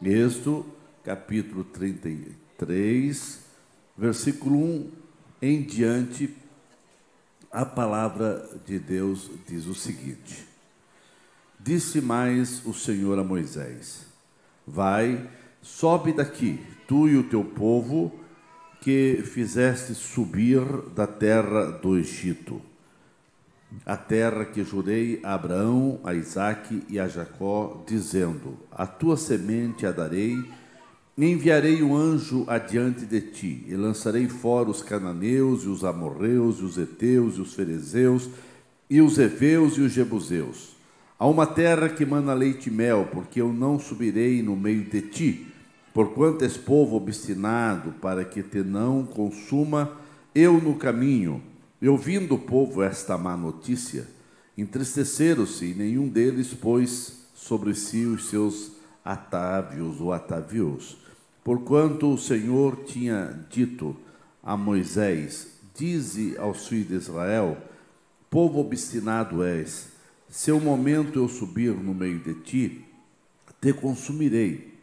Êxodo, capítulo 33, versículo 1 em diante, a palavra de Deus diz o seguinte: Disse mais o Senhor a Moisés: Vai, sobe daqui, tu e o teu povo, que fizeste subir da terra do Egito, a terra que jurei a Abraão, a Isaque e a Jacó, dizendo: A tua semente a darei, enviarei um anjo adiante de ti, e lançarei fora os cananeus, e os amorreus, e os heteus, e os ferezeus, e os heveus, e os jebuseus, a uma terra que mana leite e mel, porque eu não subirei no meio de ti, porquanto és povo obstinado, para que te não consuma eu no caminho. E ouvindo o povo esta má notícia, entristeceram-se, e nenhum deles pôs sobre si os seus atávios ou atavios, porquanto o Senhor tinha dito a Moisés: Dize aos filhos de Israel: Povo obstinado és, se o momento eu subir no meio de ti, te consumirei.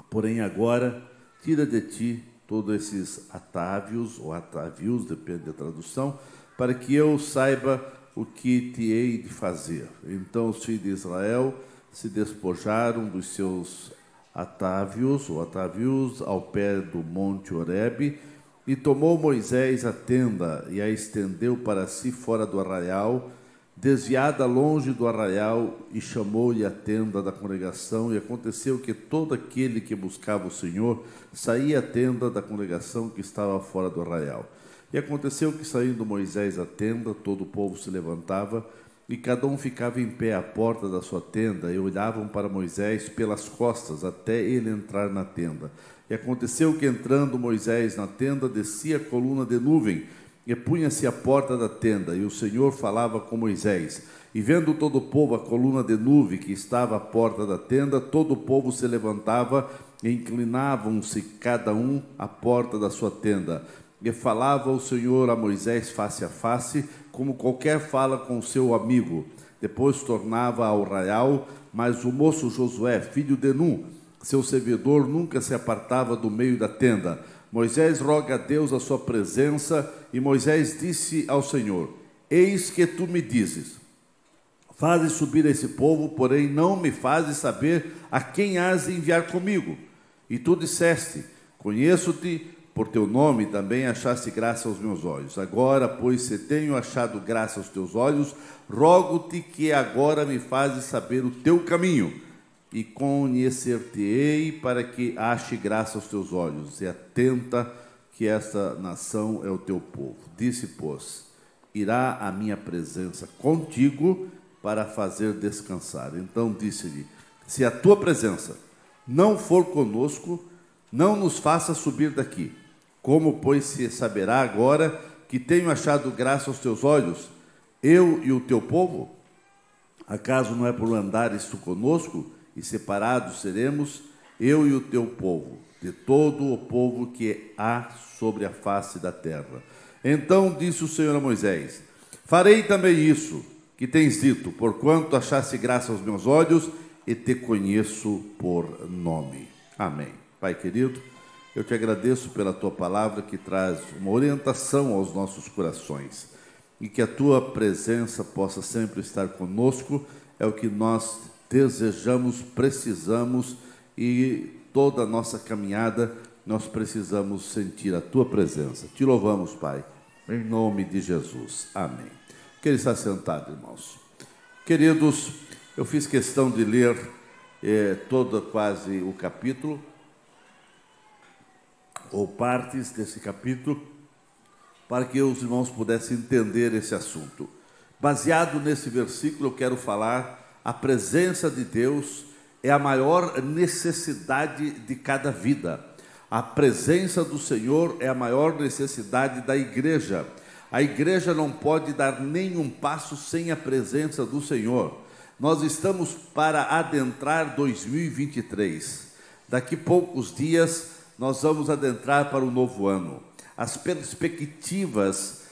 Porém agora tira de ti todos esses atávios ou atavios, depende da tradução, para que eu saiba o que te hei de fazer. Então os filhos de Israel se despojaram dos seus atávios ou atavios ao pé do monte Horebe, e tomou Moisés a tenda e a estendeu para si fora do arraial, desviada longe do arraial, e chamou-lhe a tenda da congregação. E aconteceu que todo aquele que buscava o Senhor saía à tenda da congregação que estava fora do arraial. E aconteceu que, saindo Moisés à tenda, todo o povo se levantava, e cada um ficava em pé à porta da sua tenda, e olhavam para Moisés pelas costas, até ele entrar na tenda. E aconteceu que, entrando Moisés na tenda, descia a coluna de nuvem, e punha-se à porta da tenda, e o Senhor falava com Moisés. E vendo todo o povo a coluna de nuvem que estava à porta da tenda, todo o povo se levantava, e inclinavam-se cada um à porta da sua tenda. E falava o Senhor a Moisés face a face, como qualquer fala com o seu amigo. Depois tornava ao arraial, mas o moço Josué, filho de Nun, seu servidor, nunca se apartava do meio da tenda. Moisés roga a Deus a sua presença, e Moisés disse ao Senhor: Eis que tu me dizes: Fazes subir esse povo, porém não me fazes saber a quem has de enviar comigo. E tu disseste: Conheço-te por teu nome, também achaste graça aos meus olhos. Agora, pois, se tenho achado graça aos teus olhos, rogo-te que agora me fazes saber o teu caminho, e conhecer-te-ei para que ache graça aos teus olhos, e atenta que esta nação é o teu povo. Disse, pois: Irá a minha presença contigo para fazer descansar. Então disse-lhe: Se a tua presença não for conosco, não nos faça subir daqui. Como, pois, se saberá agora que tenho achado graça aos teus olhos, eu e o teu povo? Acaso não é por andares tu conosco, e separados seremos, eu e o teu povo, de todo o povo que há sobre a face da terra? Então disse o Senhor a Moisés: Farei também isso que tens dito, porquanto achaste graça aos meus olhos, e te conheço por nome. Amém. Pai querido, eu te agradeço pela tua palavra, que traz uma orientação aos nossos corações, e que a tua presença possa sempre estar conosco. É o que nós desejamos, precisamos, e toda a nossa caminhada nós precisamos sentir a tua presença. Te louvamos, Pai, em nome de Jesus. Amém. Queria estar sentado, irmãos. Queridos, eu fiz questão de ler todo quase o capítulo, ou partes desse capítulo, para que os irmãos pudessem entender esse assunto. Baseado nesse versículo, eu quero falar: a presença de Deus é a maior necessidade de cada vida. A presença do Senhor é a maior necessidade da igreja. A igreja não pode dar nenhum passo sem a presença do Senhor. Nós estamos para adentrar 2023. Daqui poucos dias nós vamos adentrar para o novo ano. As perspectivas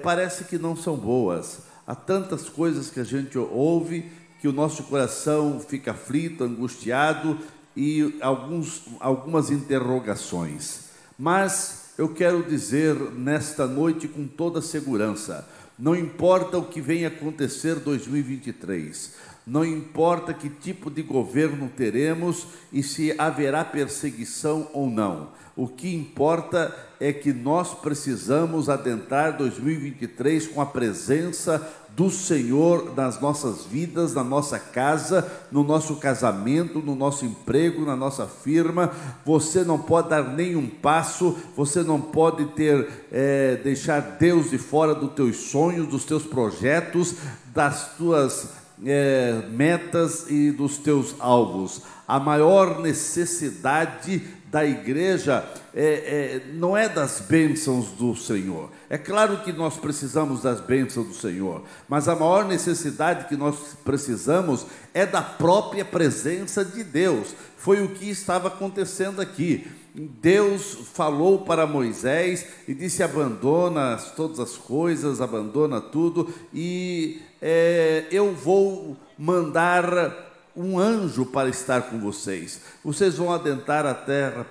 parece que não são boas. Há tantas coisas que a gente ouve que o nosso coração fica aflito, angustiado, e algumas interrogações. Mas eu quero dizer nesta noite com toda segurança: não importa o que venha acontecer em 2023, não importa que tipo de governo teremos e se haverá perseguição ou não. O que importa é que nós precisamos adentrar 2023 com a presença do Senhor nas nossas vidas, na nossa casa, no nosso casamento, no nosso emprego, na nossa firma. Você não pode dar nenhum passo, você não pode deixar Deus de fora dos teus sonhos, dos teus projetos, das tuas metas e dos teus alvos. A maior necessidade da igreja não é das bênçãos do Senhor. É claro que nós precisamos das bênçãos do Senhor, mas a maior necessidade que nós precisamos é da própria presença de Deus. Foi o que estava acontecendo aqui. Deus falou para Moisés e disse: abandona todas as coisas, abandona tudo, e eu vou mandar um anjo para estar com vocês. Vocês vão adentrar a terra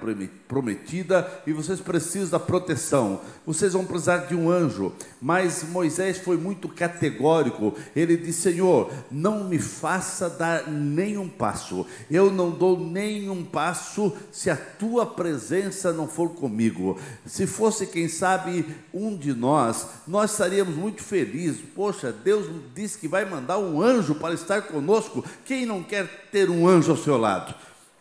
prometida e vocês precisam da proteção. Vocês vão precisar de um anjo. Mas Moisés foi muito categórico. Ele disse: Senhor, não me faça dar nenhum passo. Eu não dou nenhum passo se a tua presença não for comigo. Se fosse, quem sabe, um de nós estaríamos muito felizes. Poxa, Deus disse que vai mandar um anjo para estar conosco. Quem não quer ter um anjo ao seu lado?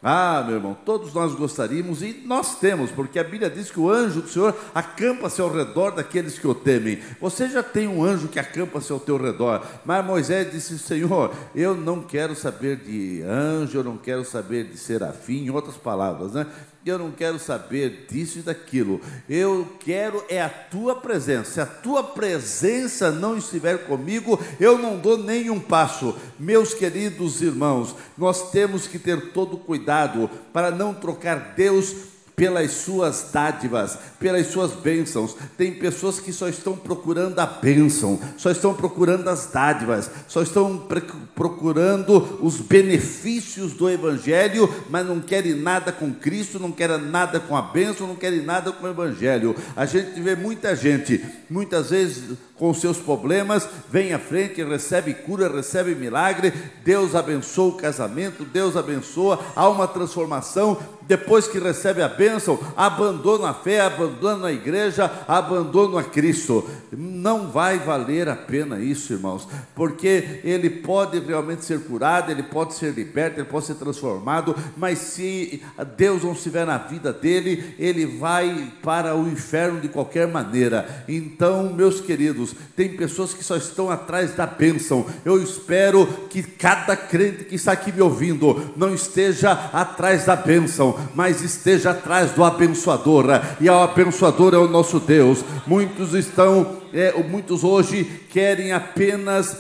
Ah, meu irmão, todos nós gostaríamos, e nós temos, porque a Bíblia diz que o anjo do Senhor acampa-se ao redor daqueles que o temem. Você já tem um anjo que acampa-se ao teu redor. Mas Moisés disse: Senhor, eu não quero saber de anjo, eu não quero saber de serafim, em outras palavras, né? Eu não quero saber disso e daquilo. Eu quero a tua presença. Se a tua presença não estiver comigo, eu não dou nenhum passo. Meus queridos irmãos, nós temos que ter todo cuidado para não trocar Deus pelas suas dádivas, pelas suas bênçãos. Tem pessoas que só estão procurando a bênção, só estão procurando as dádivas, só estão procurando os benefícios do Evangelho, mas não querem nada com Cristo, não querem nada com a bênção, não querem nada com o Evangelho. A gente vê muita gente, muitas vezes com seus problemas, vem à frente, recebe cura, recebe milagre, Deus abençoa o casamento, Deus abençoa, há uma transformação. Depois que recebe a bênção, abandona a fé, abandona a igreja, abandona a Cristo. Não vai valer a pena isso, irmãos, porque ele pode realmente ser curado, ele pode ser liberto, ele pode ser transformado, mas se Deus não estiver na vida dele, ele vai para o inferno de qualquer maneira. Então, meus queridos, tem pessoas que só estão atrás da bênção. Eu espero que cada crente que está aqui me ouvindo não esteja atrás da bênção, mas esteja atrás do abençoador, e o abençoador é o nosso Deus. Muitos hoje querem apenas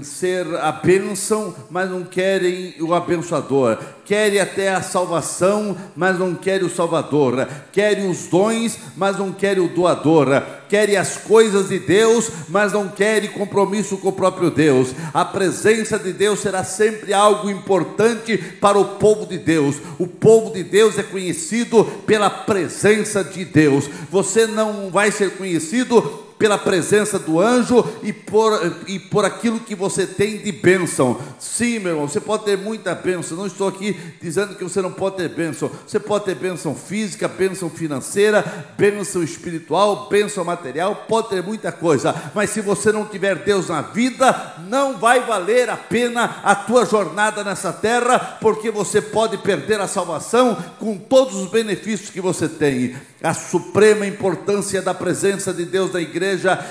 ser a bênção, mas não querem o abençoador. Querem até a salvação, mas não querem o Salvador. Querem os dons, mas não querem o doador. Querem as coisas de Deus, mas não querem compromisso com o próprio Deus. A presença de Deus será sempre algo importante para o povo de Deus. O povo de Deus é conhecido pela presença de Deus. Você não vai ser conhecido pela presença do anjo e por aquilo que você tem de bênção. Sim, meu irmão, você pode ter muita bênção. Não estou aqui dizendo que você não pode ter bênção. Você pode ter bênção física, bênção financeira, bênção espiritual, bênção material, pode ter muita coisa, mas se você não tiver Deus na vida, não vai valer a pena a tua jornada nessa terra, porque você pode perder a salvação com todos os benefícios que você tem. A suprema importância da presença de Deus na igreja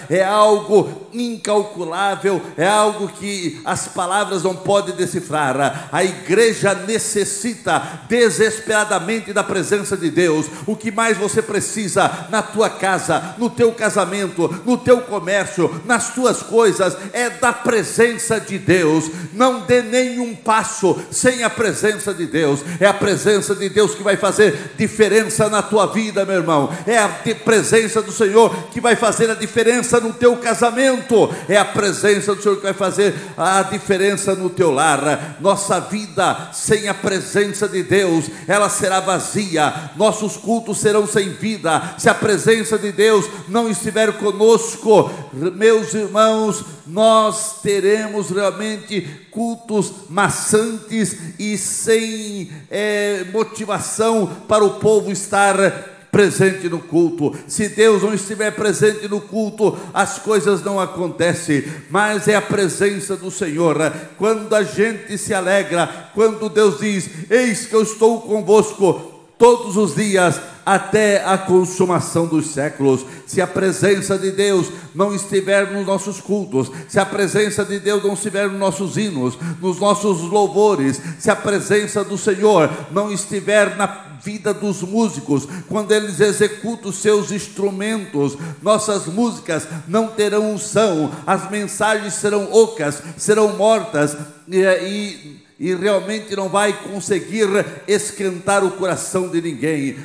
é algo incalculável, é algo que as palavras não podem decifrar. A igreja necessita desesperadamente da presença de Deus. O que mais você precisa na tua casa, no teu casamento, no teu comércio, nas tuas coisas, é da presença de Deus. Não dê nenhum passo sem a presença de Deus. É a presença de Deus que vai fazer diferença na tua vida, meu irmão. É a presença do Senhor que vai fazer a diferença no teu casamento. É a presença do Senhor que vai fazer a diferença no teu lar. Nossa vida sem a presença de Deus, ela será vazia. Nossos cultos serão sem vida. Se a presença de Deus não estiver conosco, meus irmãos, nós teremos realmente cultos maçantes e sem motivação para o povo estar presente no culto. Se Deus não estiver presente no culto, as coisas não acontecem. Mas é a presença do Senhor. Quando a gente se alegra, quando Deus diz: eis que eu estou convosco todos os dias, até a consumação dos séculos. Se a presença de Deus não estiver nos nossos cultos, se a presença de Deus não estiver nos nossos hinos, nos nossos louvores, se a presença do Senhor não estiver na vida dos músicos, quando eles executam os seus instrumentos, nossas músicas não terão unção, as mensagens serão ocas, serão mortas, e realmente não vai conseguir esquentar o coração de ninguém.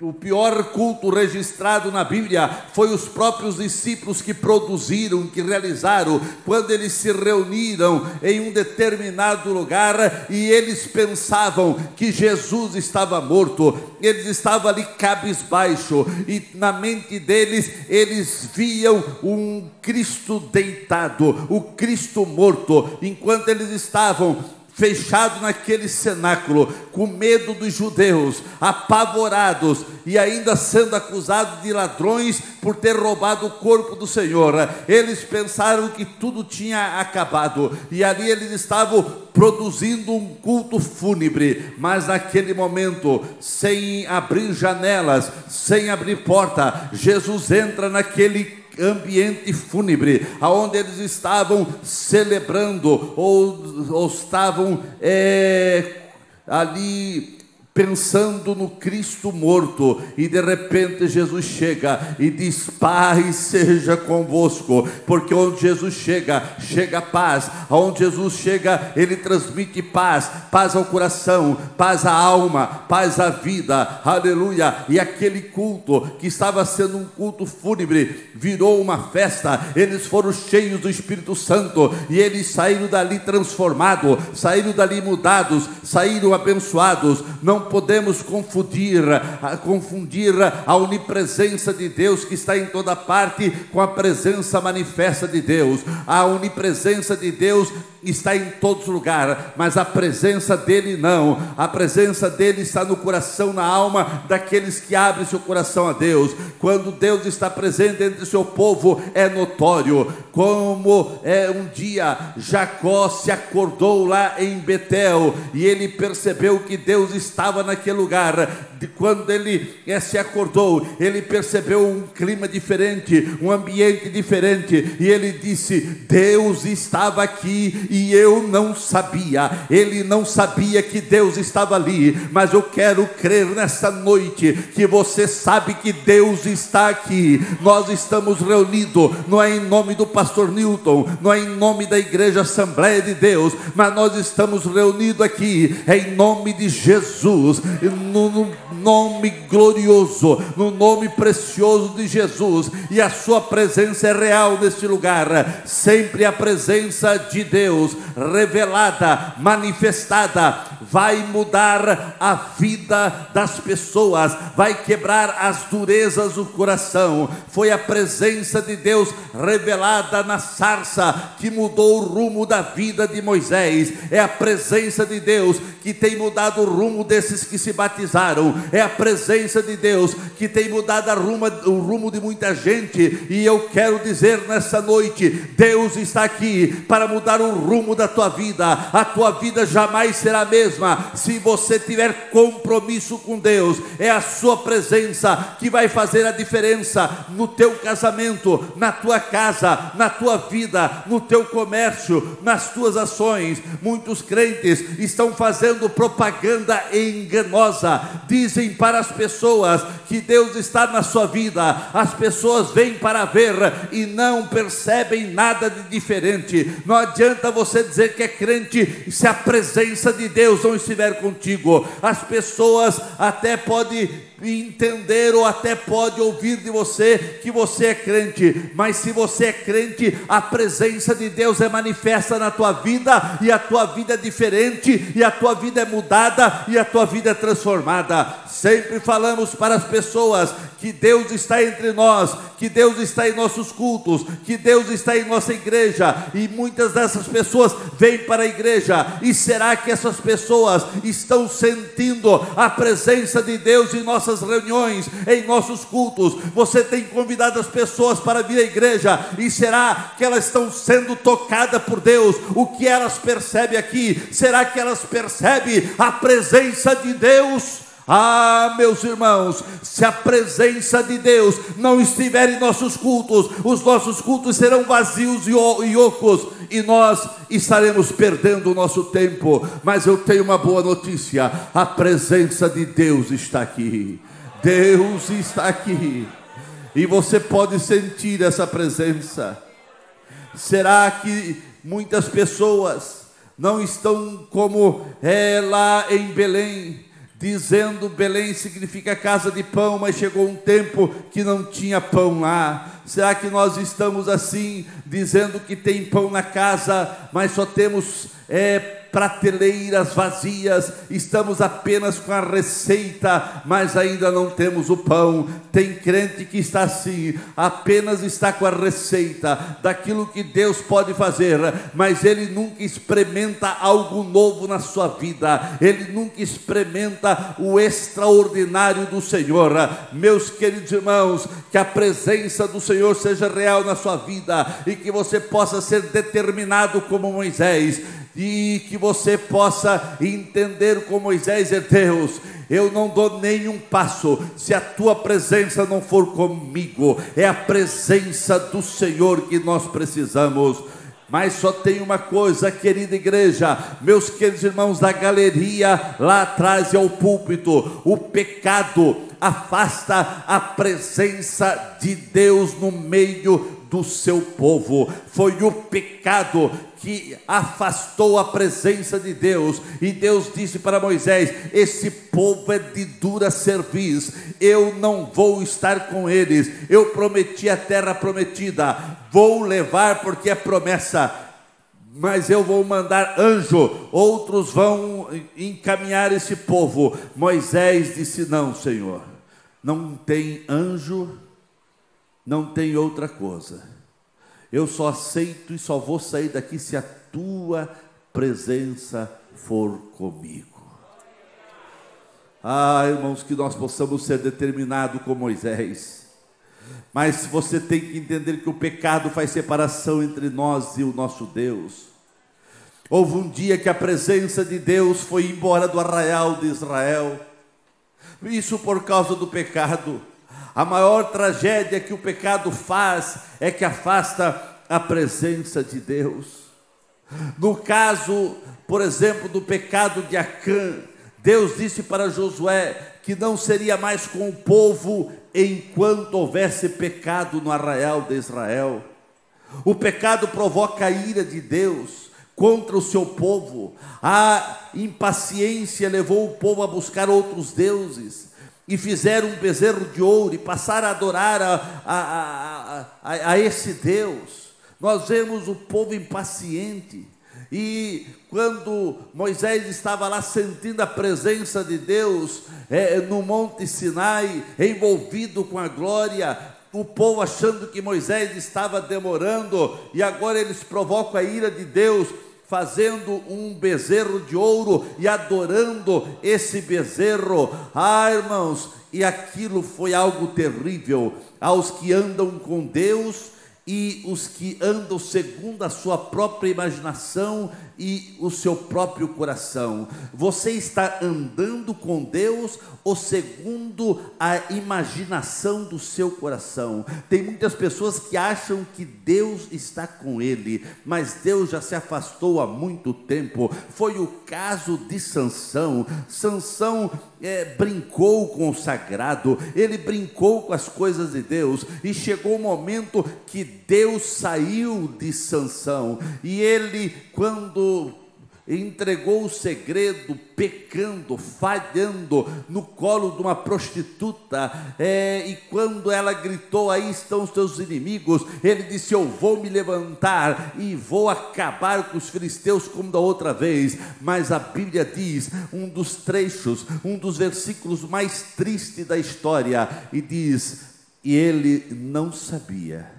O pior culto registrado na Bíblia foi os próprios discípulos que produziram, que realizaram, quando eles se reuniram em um determinado lugar e eles pensavam que Jesus estava morto. Eles estavam ali cabisbaixo e na mente deles eles viam um Cristo deitado, o Cristo morto, enquanto eles estavam fechados naquele cenáculo, com medo dos judeus, apavorados e ainda sendo acusados de ladrões por ter roubado o corpo do Senhor. Eles pensaram que tudo tinha acabado e ali eles estavam produzindo um culto fúnebre. Mas naquele momento, sem abrir janelas, sem abrir porta, Jesus entra naquele ambiente fúnebre, aonde eles estavam celebrando ou estavam ali pensando no Cristo morto, e de repente Jesus chega e diz: paz seja convosco, porque onde Jesus chega, chega paz. Aonde Jesus chega, ele transmite paz, paz ao coração, paz à alma, paz à vida, aleluia. E aquele culto que estava sendo um culto fúnebre, virou uma festa. Eles foram cheios do Espírito Santo, e eles saíram dali transformados, saíram dali mudados, saíram abençoados. Não podemos confundir a onipresença de Deus, que está em toda parte, com a presença manifesta de Deus. A onipresença de Deus está em todos os lugares, mas a presença dele não. A presença dele está no coração, na alma daqueles que abrem seu coração a Deus. Quando Deus está presente entre o seu povo, é notório. Como um dia Jacó se acordou lá em Betel, e ele percebeu que Deus estava naquele lugar. Quando ele se acordou, ele percebeu um clima diferente, um ambiente diferente, e ele disse: Deus estava aqui e eu não sabia. Ele não sabia que Deus estava ali, mas eu quero crer nessa noite que você sabe que Deus está aqui. Nós estamos reunidos, não é em nome do pastor Newton, não é em nome da Igreja Assembleia de Deus, mas nós estamos reunidos aqui em nome de Jesus, no nome glorioso, no nome precioso de Jesus. E a sua presença é real neste lugar. Sempre a presença de Deus revelada, manifestada, vai mudar a vida das pessoas, vai quebrar as durezas do coração. Foi a presença de Deus revelada na sarça que mudou o rumo da vida de Moisés. É a presença de Deus que tem mudado o rumo desses que se batizaram. É a presença de Deus que tem mudado o rumo de muita gente. E eu quero dizer nessa noite: Deus está aqui para mudar o rumo da tua vida. A tua vida jamais será a mesma se você tiver compromisso com Deus. É a sua presença que vai fazer a diferença no teu casamento, na tua casa, na tua vida, no teu comércio, nas tuas ações. Muitos crentes estão fazendo propaganda enganosa, dizem para as pessoas que Deus está na sua vida. As pessoas vêm para ver e não percebem nada de diferente. Não adianta você dizer que é crente se a presença de Deus não estiver contigo. As pessoas até podem entender ou até pode ouvir de você que você é crente, mas se você é crente, a presença de Deus é manifesta na tua vida, e a tua vida é diferente, e a tua vida é mudada, e a tua vida é transformada. Sempre falamos para as pessoas que Deus está entre nós, que Deus está em nossos cultos, que Deus está em nossa igreja, e muitas dessas pessoas vêm para a igreja. E será que essas pessoas estão sentindo a presença de Deus em nossas reuniões, em nossos cultos? Você tem convidado as pessoas para vir à igreja, e será que elas estão sendo tocadas por Deus? O que elas percebem aqui? Será que elas percebem a presença de Deus? Ah, meus irmãos, se a presença de Deus não estiver em nossos cultos, os nossos cultos serão vazios e ocos, e nós estaremos perdendo o nosso tempo. Mas eu tenho uma boa notícia: a presença de Deus está aqui. Deus está aqui, e você pode sentir essa presença. Será que muitas pessoas não estão como lá em Belém, dizendo Belém significa casa de pão, mas chegou um tempo que não tinha pão lá? Será que nós estamos assim, dizendo que tem pão na casa, mas só temos prateleiras vazias? Estamos apenas com a receita, mas ainda não temos o pão. Tem crente que está assim, apenas está com a receita daquilo que Deus pode fazer, mas ele nunca experimenta algo novo na sua vida, ele nunca experimenta o extraordinário do Senhor. Meus queridos irmãos, que a presença do Senhor seja real na sua vida, e que você possa ser determinado como Moisés, e que você possa entender com Moisés: Deus, eu não dou nenhum passo se a tua presença não for comigo. É a presença do Senhor que nós precisamos. Mas só tem uma coisa, querida igreja, meus queridos irmãos da galeria lá atrás e ao púlpito: o pecado afasta a presença de Deus no meio do seu povo. Foi o pecado que afastou a presença de Deus, e Deus disse para Moisés: esse povo é de dura cerviz, eu não vou estar com eles. Eu prometi a terra prometida, vou levar porque é promessa, mas eu vou mandar anjo, outros vão encaminhar esse povo. Moisés disse: não, Senhor, não tem anjo, não tem outra coisa. Eu só aceito e só vou sair daqui se a tua presença for comigo. Ah, irmãos, que nós possamos ser determinados como Moisés. Mas você tem que entender que o pecado faz separação entre nós e o nosso Deus. Houve um dia que a presença de Deus foi embora do arraial de Israel, isso por causa do pecado. A maior tragédia que o pecado faz é que afasta a presença de Deus. No caso, por exemplo, do pecado de Acã, Deus disse para Josué que não seria mais com o povo enquanto houvesse pecado no arraial de Israel. O pecado provoca a ira de Deus contra o seu povo. A impaciência levou o povo a buscar outros deuses, e fizeram um bezerro de ouro, e passaram a adorar a esse Deus. Nós vemos o povo impaciente, e quando Moisés estava lá sentindo a presença de Deus no Monte Sinai, envolvido com a glória, o povo achando que Moisés estava demorando, e agora eles provocam a ira de Deus, fazendo um bezerro de ouro e adorando esse bezerro. Ah, irmãos, e aquilo foi algo terrível aos que andam com Deus, e os que andam segundo a sua própria imaginação e o seu próprio coração. Você está andando com Deus ou segundo a imaginação do seu coração? Tem muitas pessoas que acham que Deus está com ele, mas Deus já se afastou há muito tempo. Foi o caso de Sansão. Sansão brincou com o sagrado, ele brincou com as coisas de Deus, e chegou o momento que Deus saiu de Sansão, e ele, quando entregou o segredo, pecando, falhando, no colo de uma prostituta, e quando ela gritou: aí estão os teus inimigos, ele disse: eu vou me levantar e vou acabar com os filisteus como da outra vez. Mas a Bíblia diz, um dos trechos, um dos versículos mais tristes da história, e diz: e ele não sabia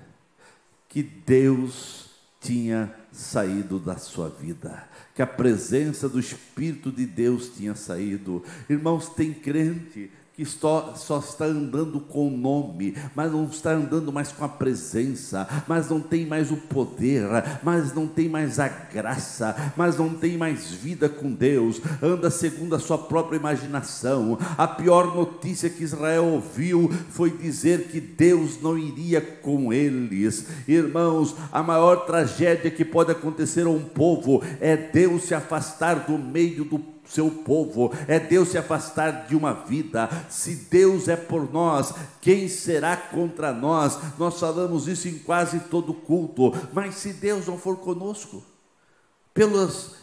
que Deus tinha saído da sua vida, que a presença do Espírito de Deus tinha saído. Irmãos, tem crente que só está andando com o nome, mas não está andando mais com a presença, mas não tem mais o poder, mas não tem mais a graça, mas não tem mais vida com Deus, anda segundo a sua própria imaginação. A pior notícia que Israel ouviu foi dizer que Deus não iria com eles. Irmãos, a maior tragédia que pode acontecer a um povo é Deus se afastar do meio do seu povo, é Deus se afastar de uma vida. Se Deus é por nós, quem será contra nós? Nós falamos isso em quase todo culto. Mas se Deus não for conosco,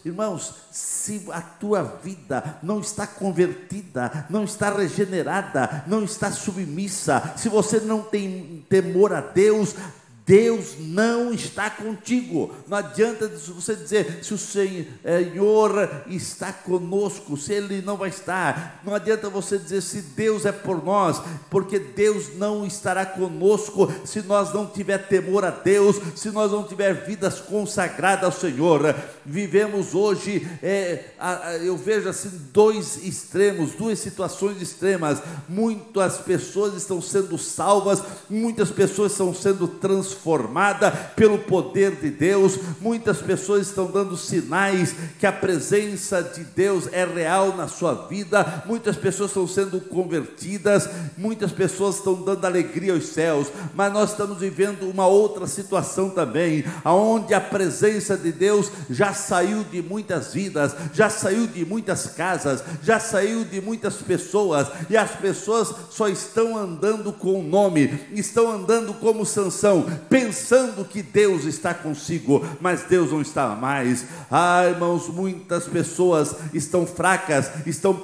irmãos, se a tua vida não está convertida, não está regenerada, não está submissa, se você não tem temor a Deus, Deus não está contigo. Não adianta você dizer se o Senhor está conosco, se Ele não vai estar. Não adianta você dizer se Deus é por nós, porque Deus não estará conosco se nós não tiver temor a Deus, se nós não tiver vidas consagradas ao Senhor. Vivemos hoje, eu vejo assim dois extremos, duas situações extremas. Muitas pessoas estão sendo salvas, muitas pessoas estão sendo transformadas pelo poder de Deus. Muitas pessoas estão dando sinais que a presença de Deus é real na sua vida. Muitas pessoas estão sendo convertidas, muitas pessoas estão dando alegria aos céus. Mas nós estamos vivendo uma outra situação também, onde a presença de Deus já saiu de muitas vidas, já saiu de muitas casas, já saiu de muitas pessoas, e as pessoas só estão andando com o nome, estão andando como Sansão, pensando que Deus está consigo, mas Deus não está mais. Irmãos, muitas pessoas estão fracas, estão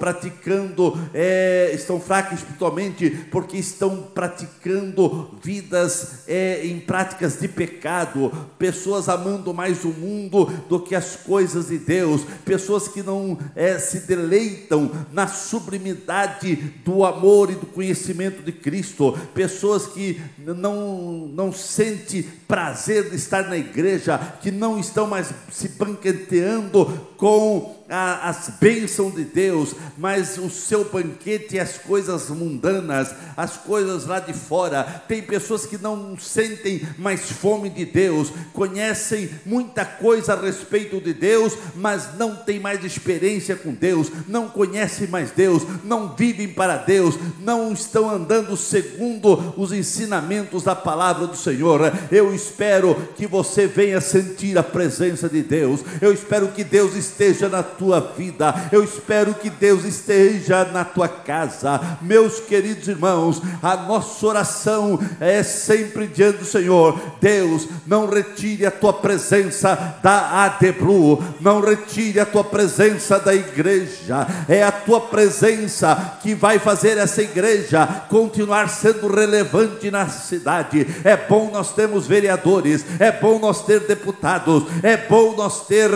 fracas espiritualmente, porque estão praticando vidas em práticas de pecado, pessoas amando mais o mundo do que as coisas de Deus, pessoas que não se deleitam na sublimidade do amor e do conhecimento de Cristo, pessoas que não sentem prazer de estar na igreja, que não estão mais se banqueteando com as bênçãos de Deus, mas o seu banquete é as coisas mundanas, as coisas lá de fora. Tem pessoas que não sentem mais fome de Deus, conhecem muita coisa a respeito de Deus, mas não tem mais experiência com Deus, não conhecem mais Deus, não vivem para Deus, não estão andando segundo os ensinamentos da palavra do Senhor. Eu espero que você venha sentir a presença de Deus, eu espero que Deus esteja na tua vida, eu espero que Deus esteja na tua casa. Meus queridos irmãos, a nossa oração é sempre diante do Senhor: Deus, não retire a tua presença da Adebru, não retire a tua presença da igreja. É a tua presença que vai fazer essa igreja continuar sendo relevante na cidade. É bom nós termos vereadores, é bom nós ter deputados, é bom nós ter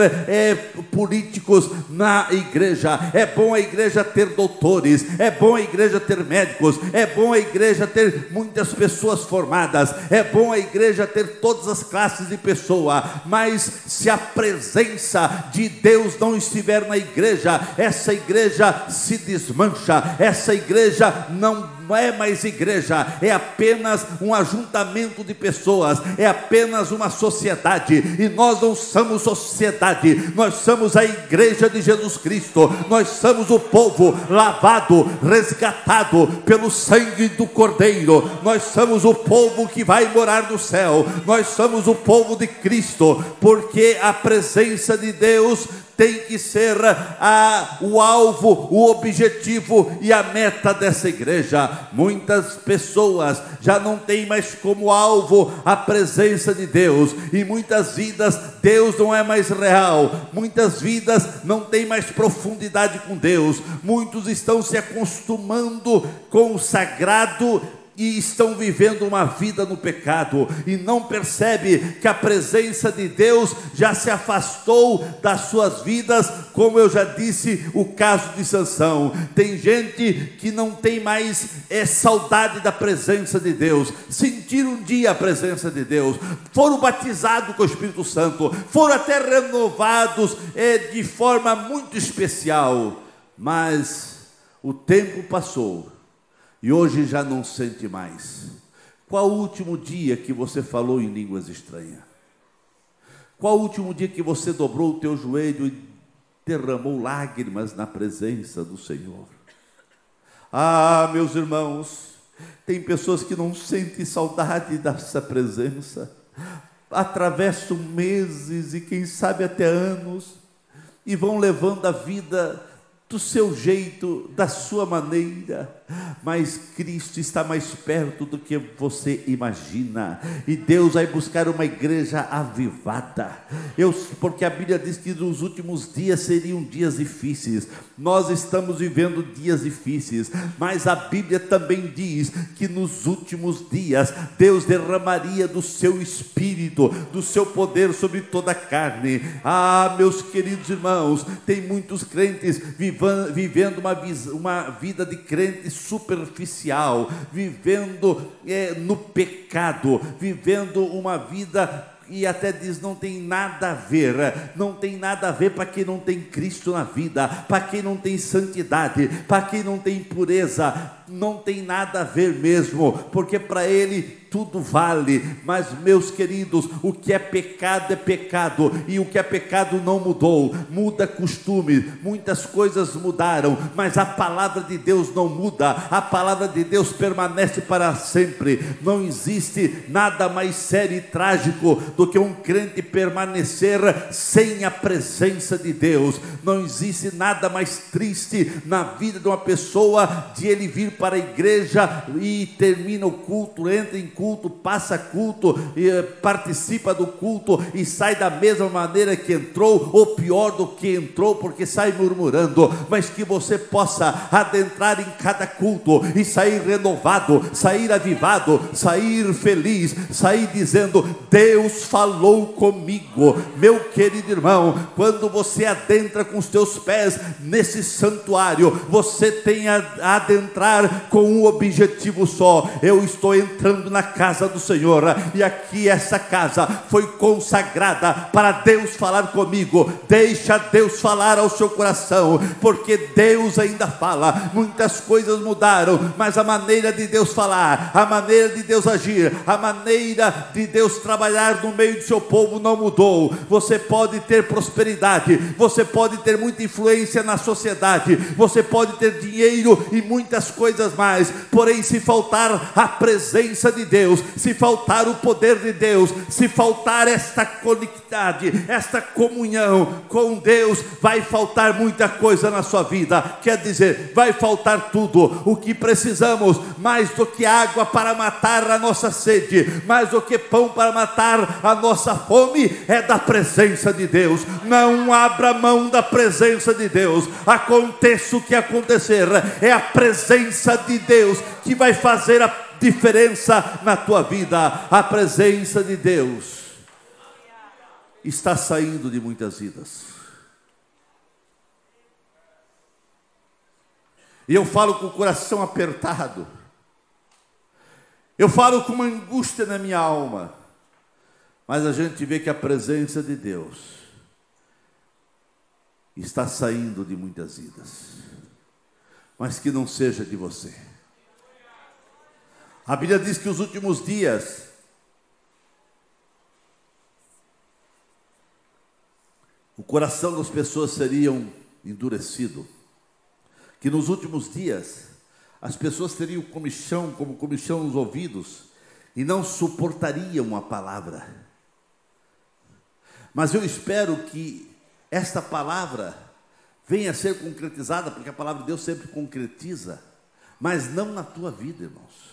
políticos na igreja, é bom a igreja ter doutores, é bom a igreja ter médicos, é bom a igreja ter muitas pessoas formadas, é bom a igreja ter todas as classes de pessoa. Mas se a presença de Deus não estiver na igreja, essa igreja se desmancha, essa igreja não é mais igreja, é apenas um ajuntamento de pessoas, é apenas uma sociedade, e nós não somos sociedade, nós somos a igreja de Jesus Cristo, nós somos o povo lavado, resgatado pelo sangue do Cordeiro, nós somos o povo que vai morar no céu, nós somos o povo de Cristo, porque a presença de Deus tem que ser o alvo, o objetivo e a meta dessa igreja. Muitas pessoas já não têm mais como alvo a presença de Deus, e muitas vidas Deus não é mais real, muitas vidas não têm mais profundidade com Deus, muitos estão se acostumando com o sagrado e estão vivendo uma vida no pecado, e não percebe que a presença de Deus já se afastou das suas vidas, como eu já disse, o caso de Sansão. Tem gente que não tem mais saudade da presença de Deus, sentiram um dia a presença de Deus, foram batizados com o Espírito Santo, foram até renovados de forma muito especial, mas o tempo passou, e hoje já não sente mais. Qual o último dia que você falou em línguas estranhas? Qual o último dia que você dobrou o teu joelho e derramou lágrimas na presença do Senhor? Ah, meus irmãos, tem pessoas que não sentem saudade dessa presença, atravessam meses e quem sabe até anos, e vão levando a vida do seu jeito, da sua maneira, mas Cristo está mais perto do que você imagina, e Deus vai buscar uma igreja avivada, porque a Bíblia diz que nos últimos dias seriam dias difíceis. Nós estamos vivendo dias difíceis, mas a Bíblia também diz que nos últimos dias Deus derramaria do seu Espírito, do seu poder sobre toda a carne. Ah, meus queridos irmãos, tem muitos crentes vivendo uma vida de crente superficial, vivendo no pecado, vivendo uma vida, e até diz, não tem nada a ver, não tem nada a ver para quem não tem Cristo na vida, para quem não tem santidade, para quem não tem pureza, não tem nada a ver mesmo, porque para ele tudo vale. Mas, meus queridos, o que é pecado, e o que é pecado não mudou, muda costumes, muitas coisas mudaram, mas a palavra de Deus não muda, a palavra de Deus permanece para sempre. Não existe nada mais sério e trágico do que um crente permanecer sem a presença de Deus. Não existe nada mais triste na vida de uma pessoa, de ele vir para a igreja e termina o culto, entra em culto, passa culto, participa do culto e sai da mesma maneira que entrou, ou pior do que entrou, porque sai murmurando. Mas que você possa adentrar em cada culto e sair renovado, sair avivado, sair feliz, sair dizendo: Deus falou comigo. Meu querido irmão, quando você adentra com os teus pés nesse santuário, você tem a adentrar com um objetivo só: eu estou entrando na casa do Senhor, e aqui essa casa foi consagrada para Deus falar comigo. Deixa Deus falar ao seu coração, porque Deus ainda fala. Muitas coisas mudaram, mas a maneira de Deus falar, a maneira de Deus agir, a maneira de Deus trabalhar no meio do seu povo não mudou. Você pode ter prosperidade, você pode ter muita influência na sociedade, você pode ter dinheiro e muitas coisas mais, porém se faltar a presença de Deus, se faltar o poder de Deus, se faltar esta conectividade, esta comunhão com Deus, vai faltar muita coisa na sua vida. Quer dizer, vai faltar tudo. O que precisamos, mais do que água para matar a nossa sede, mais do que pão para matar a nossa fome, é da presença de Deus. Não abra mão da presença de Deus. Aconteça o que acontecer, é a presença de Deus que vai fazer a diferença na tua vida. A presença de Deus está saindo de muitas vidas. E eu falo com o coração apertado, eu falo com uma angústia na minha alma, mas a gente vê que a presença de Deus está saindo de muitas vidas, mas que não seja de você. A Bíblia diz que os últimos dias o coração das pessoas seriam endurecido, que nos últimos dias as pessoas teriam comichão, como comichão nos ouvidos, e não suportariam a palavra. Mas eu espero que esta palavra venha a ser concretizada, porque a palavra de Deus sempre concretiza, mas não na tua vida, irmãos.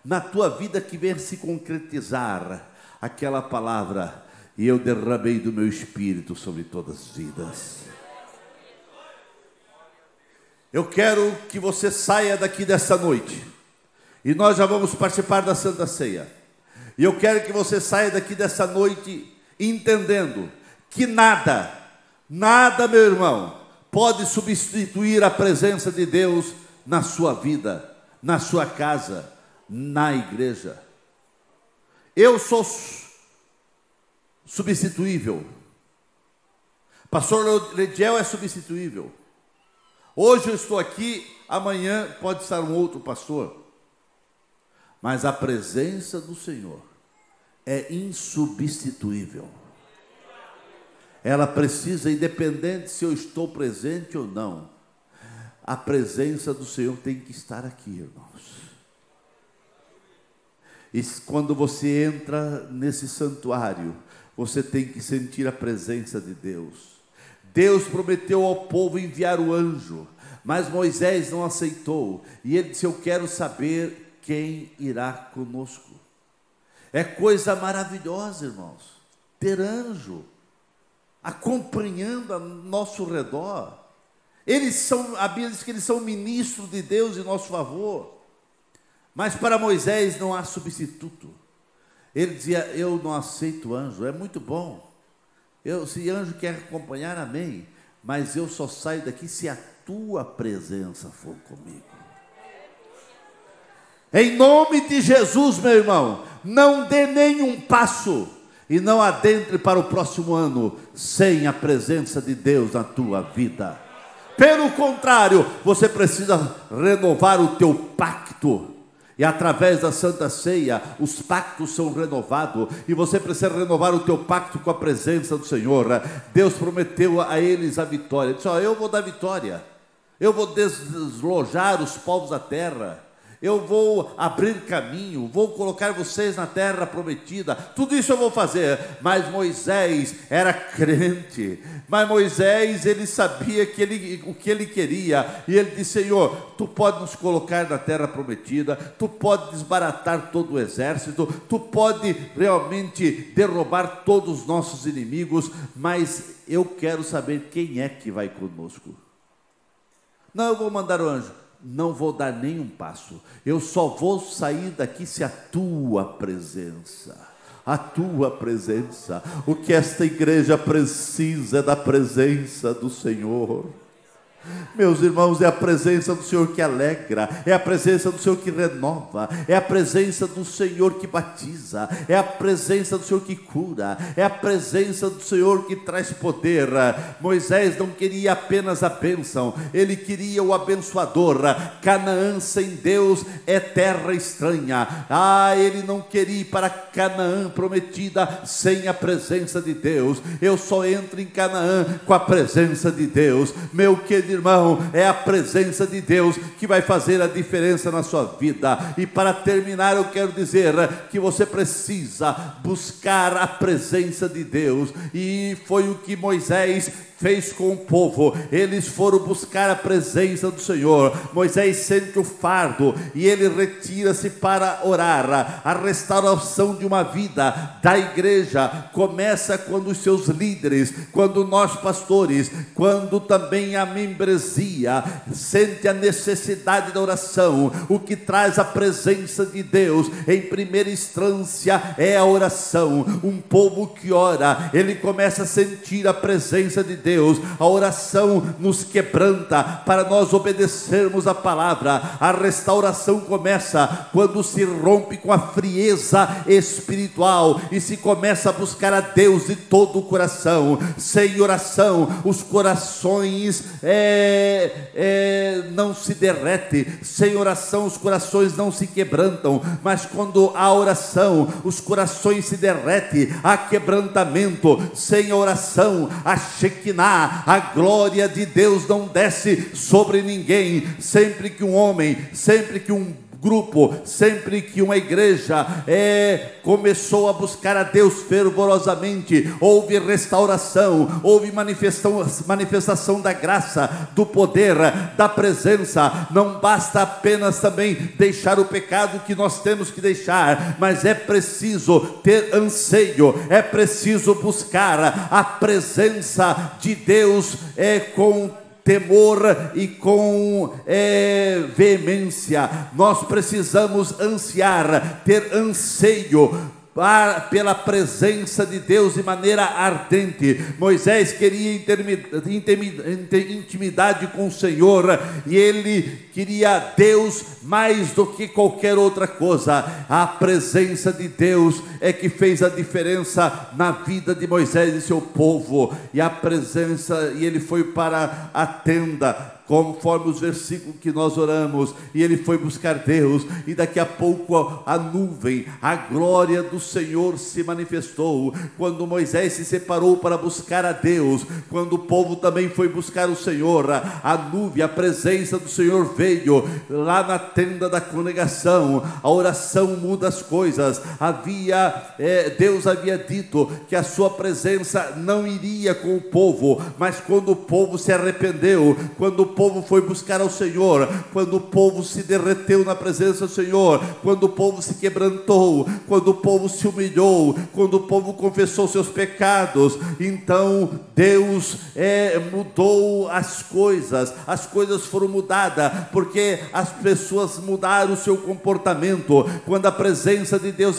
Na tua vida que venha se concretizar aquela palavra: e eu derramei do meu espírito sobre todas as vidas. Eu quero que você saia daqui desta noite, e nós já vamos participar da Santa Ceia, e eu quero que você saia daqui desta noite entendendo que nada, meu irmão, pode substituir a presença de Deus na sua vida, na sua casa, na igreja. Eu sou substituível. Pastor Lediel é substituível. Hoje eu estou aqui, amanhã pode estar um outro pastor. Mas a presença do Senhor é insubstituível. Ela precisa, independente se eu estou presente ou não, a presença do Senhor tem que estar aqui, irmãos. E quando você entra nesse santuário, você tem que sentir a presença de Deus. Deus prometeu ao povo enviar o anjo, mas Moisés não aceitou. E ele disse: eu quero saber quem irá conosco. É coisa maravilhosa, irmãos, ter anjo acompanhando a nosso redor. A Bíblia diz que eles são ministros de Deus em nosso favor. Mas para Moisés não há substituto. Ele dizia: eu não aceito anjo, é muito bom. Se anjo quer acompanhar, amém. Mas eu só saio daqui se a tua presença for comigo. Em nome de Jesus, meu irmão, não dê nenhum passo e não adentre para o próximo ano sem a presença de Deus na tua vida. Pelo contrário, você precisa renovar o teu pacto. E através da Santa Ceia, os pactos são renovados. E você precisa renovar o teu pacto com a presença do Senhor. Deus prometeu a eles a vitória. Ele disse: eu vou dar vitória. Eu vou deslojar os povos da terra. Eu vou abrir caminho, vou colocar vocês na terra prometida. Tudo isso eu vou fazer. Mas Moisés era crente. Mas Moisés, ele sabia o que ele queria. E ele disse: Senhor, tu pode nos colocar na terra prometida, tu pode desbaratar todo o exército, tu pode realmente derrubar todos os nossos inimigos, mas eu quero saber quem é que vai conosco. Não, eu vou mandar o anjo. Não vou dar nenhum passo. Eu só vou sair daqui se a tua presença. O que esta igreja precisa é da presença do Senhor. Meus irmãos, é a presença do Senhor que alegra, é a presença do Senhor que renova, é a presença do Senhor que batiza, é a presença do Senhor que cura, é a presença do Senhor que traz poder. Moisés não queria apenas a bênção, ele queria o abençoador. Canaã sem Deus é terra estranha. Ele não queria ir para Canaã prometida sem a presença de Deus. Eu só entro em Canaã com a presença de Deus. Meu querido irmão, é a presença de Deus que vai fazer a diferença na sua vida. E para terminar, eu quero dizer que você precisa buscar a presença de Deus. E foi o que Moisés fez com o povo. Eles foram buscar a presença do Senhor. Moisés sente o fardo e ele retira-se para orar. A restauração de uma vida da igreja começa quando os seus líderes, quando nós pastores, quando também a membresia sente a necessidade da oração. O que traz a presença de Deus em primeira instância é a oração. Um povo que ora, ele começa a sentir a presença de Deus. Deus. A oração nos quebranta para nós obedecermos a palavra. A restauração começa quando se rompe com a frieza espiritual e se começa a buscar a Deus de todo o coração. Sem oração, os corações não se derretem. Sem oração, os corações não se quebrantam. Mas quando há oração, os corações se derretem. Há quebrantamento. Sem a oração, a Shekinah, a glória de Deus não desce sobre ninguém. Sempre que um homem, sempre que um grupo, sempre que uma igreja começou a buscar a Deus fervorosamente, houve restauração, houve manifestação da graça, do poder, da presença. Não basta apenas também deixar o pecado que nós temos que deixar, mas é preciso ter anseio, é preciso buscar a presença de Deus com temor e com veemência. Nós precisamos ansiar, ter anseio pela presença de Deus de maneira ardente. Moisés queria intimidade com o Senhor, e ele queria Deus mais do que qualquer outra coisa. A presença de Deus é que fez a diferença na vida de Moisés e seu povo. E a presença, e ele foi para a tenda, conforme os versículos que nós oramos, e ele foi buscar Deus, e daqui a pouco a nuvem, a glória do Senhor se manifestou. Quando Moisés se separou para buscar a Deus, quando o povo também foi buscar o Senhor, a nuvem, a presença do Senhor veio lá na tenda da congregação. A oração muda as coisas. Deus havia dito que a sua presença não iria com o povo, mas quando o povo se arrependeu, quando o povo foi buscar ao Senhor, quando o povo se derreteu na presença do Senhor, quando o povo se quebrantou, quando o povo se humilhou, quando o povo confessou seus pecados, então Deus mudou as coisas foram mudadas, porque as pessoas mudaram o seu comportamento. Quando a presença de Deus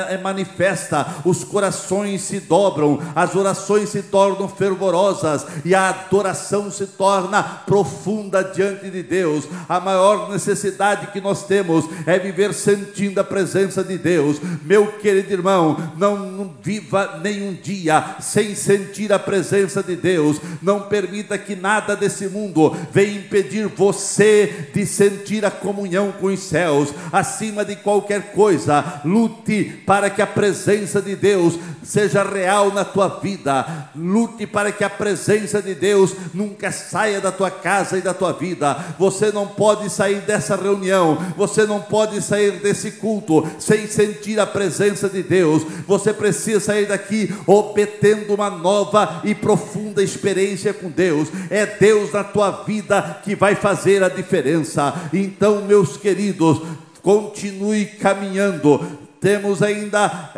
é manifesta, os corações se dobram, as orações se tornam fervorosas e a adoração se torna profunda diante de Deus. A maior necessidade que nós temos é viver sentindo a presença de Deus. Meu querido irmão, não viva nenhum dia sem sentir a presença de Deus. Não permita que nada desse mundo venha impedir você de sentir a comunhão com os céus. Acima de qualquer coisa, lute para que a presença de Deus seja real na tua vida. Lute para que a presença de Deus nunca saia da tua casa e da tua vida. Você não pode sair dessa reunião, você não pode sair desse culto sem sentir a presença de Deus. Você precisa sair daqui obtendo uma nova e profunda experiência com Deus. É Deus na tua vida que vai fazer a diferença. Então, meus queridos, continue caminhando. Temos ainda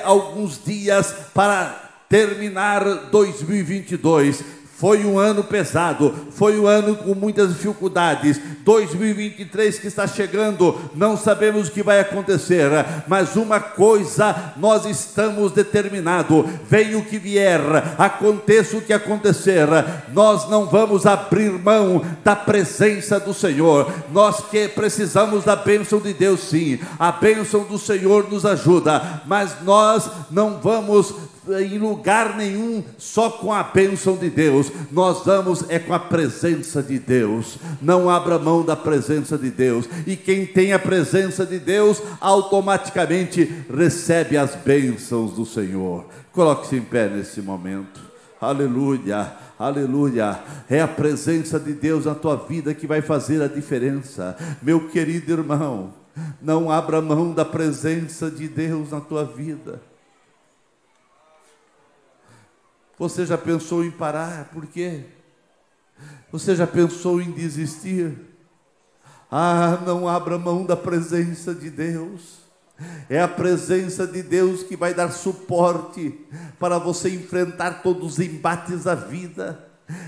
alguns dias para terminar 2022. Foi um ano pesado, foi um ano com muitas dificuldades. 2023 que está chegando, não sabemos o que vai acontecer, mas uma coisa nós estamos determinados: venha o que vier, aconteça o que acontecer, nós não vamos abrir mão da presença do Senhor. Nós que precisamos da bênção de Deus, sim, a bênção do Senhor nos ajuda, mas nós não vamos em lugar nenhum só com a bênção de Deus. Nós vamos com a presença de Deus. Não abra mão da presença de Deus. E quem tem a presença de Deus automaticamente recebe as bênçãos do Senhor. Coloque-se em pé nesse momento. Aleluia, aleluia. É a presença de Deus na tua vida que vai fazer a diferença. Meu querido irmão, não abra mão da presença de Deus na tua vida. Você já pensou em parar? Por quê? Você já pensou em desistir? Não abra mão da presença de Deus. É a presença de Deus que vai dar suporte para você enfrentar todos os embates da vida.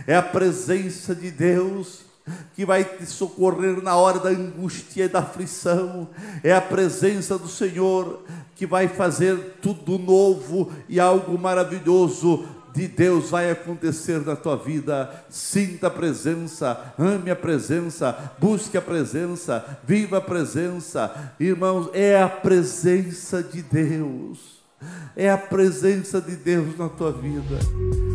É a presença de Deus que vai te socorrer na hora da angústia e da aflição. É a presença do Senhor que vai fazer tudo novo e algo maravilhoso de Deus vai acontecer na tua vida. Sinta a presença, ame a presença, busque a presença, viva a presença. Irmãos, é a presença de Deus. É a presença de Deus na tua vida.